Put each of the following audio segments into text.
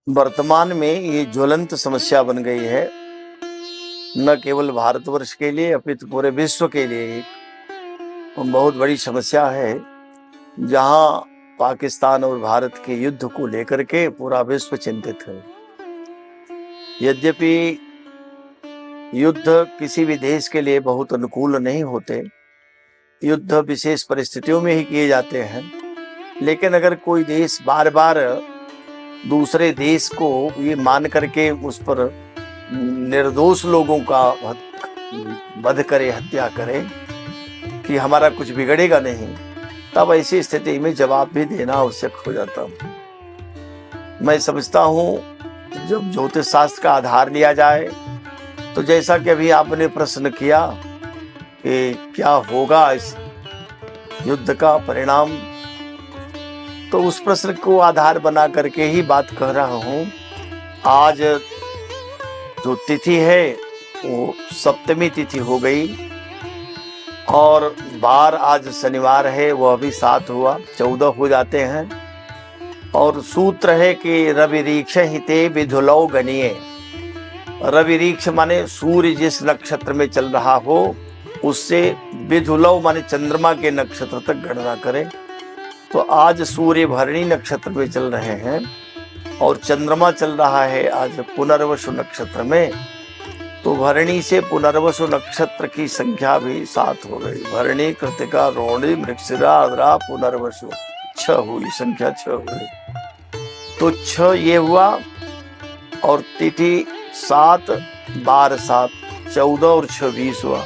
वर्तमान में ये ज्वलंत समस्या बन गई है, न केवल भारतवर्ष के लिए अपितु पूरे विश्व के लिए एक बहुत बड़ी समस्या है। जहां पाकिस्तान और भारत के युद्ध को लेकर के पूरा विश्व चिंतित है। यद्यपि युद्ध किसी भी देश के लिए बहुत अनुकूल नहीं होते, युद्ध विशेष परिस्थितियों में ही किए जाते हैं, लेकिन अगर कोई देश बार बार दूसरे देश को ये मान करके उस पर निर्दोष लोगों का वध करे, हत्या करे कि हमारा कुछ बिगड़ेगा नहीं, तब ऐसी स्थिति में जवाब भी देना आवश्यक हो जाता। मैं समझता हूँ जब ज्योतिष शास्त्र का आधार लिया जाए तो जैसा कि अभी आपने प्रश्न किया कि क्या होगा इस युद्ध का परिणाम, तो उस प्रश्न को आधार बना करके ही बात कह रहा हूँ। आज जो तिथि है वो सप्तमी तिथि हो गई और बार आज शनिवार है, वह भी 7 हुआ, 14 हो जाते हैं। और सूत्र है कि रविरीक्ष हिते विधुलौ गणिये। रविरीक्ष माने सूर्य जिस नक्षत्र में चल रहा हो उससे विधुलौ माने चंद्रमा के नक्षत्र तक गणना करें। तो आज सूर्य भरणी नक्षत्र में चल रहे हैं और चंद्रमा चल रहा है आज पुनर्वसु नक्षत्र में। तो भरणी से पुनर्वसु नक्षत्र की संख्या भी 7 हो गई। भरणी, कृतिका, रोहिणी, मृगशिरा, आर्द्रा, पुनर्वसु 6 हुई, संख्या 6 हुई। तो 6 ये हुआ और तिथि 7, 12, 7, 14 और 26 हुआ।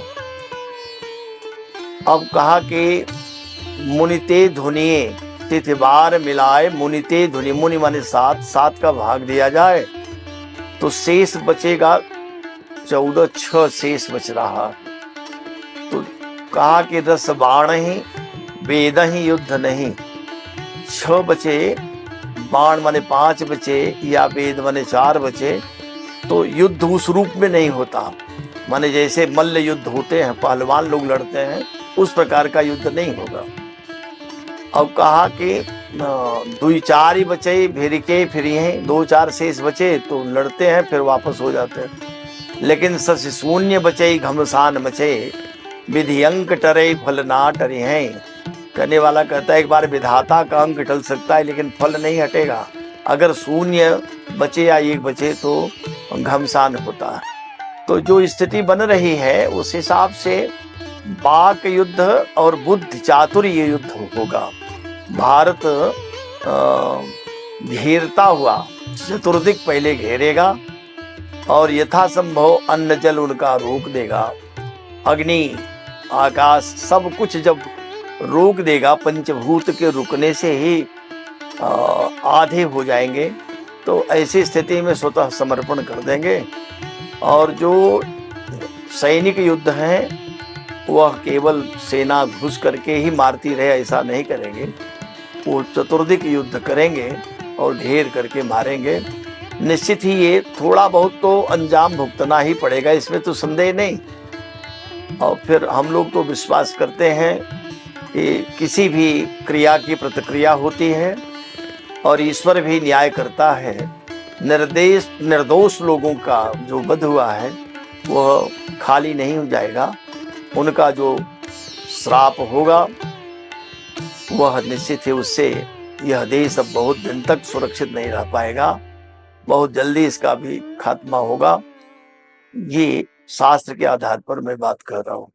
अब कहा कि मुनिते धुनिये, तिथि बार मिलाए मुनिते धुनि, मुनि माने 7, 7 का भाग दिया जाए तो शेष बचेगा 14, 6 शेष बच रहा। तो कहा कि रस बाण ही वेद ही युद्ध नहीं, 6 बचे, बाण माने 5 बचे या वेद माने 4 बचे, तो युद्ध उस रूप में नहीं होता। माने जैसे मल्ल युद्ध होते हैं, पहलवान लोग लड़ते हैं, उस प्रकार का युद्ध नहीं होगा। अब कहा कि 2-4 ही बचे, फिर के फिर हैं, 2-4 शेष बचे तो लड़ते हैं, फिर वापस हो जाते हैं। लेकिन सस शून्य बचे घमसान मचे, विधि अंक टरे फल ना टरे हैं। कहने वाला कहता है एक बार विधाता का अंक टल सकता है लेकिन फल नहीं हटेगा। अगर शून्य बचे या 1 बचे तो घमसान होता है। तो जो स्थिति बन रही है उस हिसाब से वाक युद्ध और बुद्धि चातुर्य युद्ध होगा। भारत घेरता हुआ चतुर्दिक पहले घेरेगा और यथासंभव अन्न जल उनका रोक देगा। अग्नि, आकाश सब कुछ जब रोक देगा, पंचभूत के रुकने से ही आधे हो जाएंगे। तो ऐसी स्थिति में स्वतः समर्पण कर देंगे। और जो सैनिक युद्ध है वह केवल सेना घुस करके ही मारती रहे ऐसा नहीं करेंगे, वो चतुर्दिक युद्ध करेंगे और घेर करके मारेंगे। निश्चित ही ये थोड़ा बहुत तो अंजाम भुगतना ही पड़ेगा, इसमें तो संदेह नहीं। और फिर हम लोग तो विश्वास करते हैं कि किसी भी क्रिया की प्रतिक्रिया होती है और ईश्वर भी न्याय करता है। निर्दोष लोगों का जो वध हुआ है वह खाली नहीं हो जाएगा। उनका जो श्राप होगा वह निश्चित है, उससे यह देश अब बहुत दिन तक सुरक्षित नहीं रह पाएगा। बहुत जल्दी इसका भी खात्मा होगा। ये शास्त्र के आधार पर मैं बात कर रहा हूँ।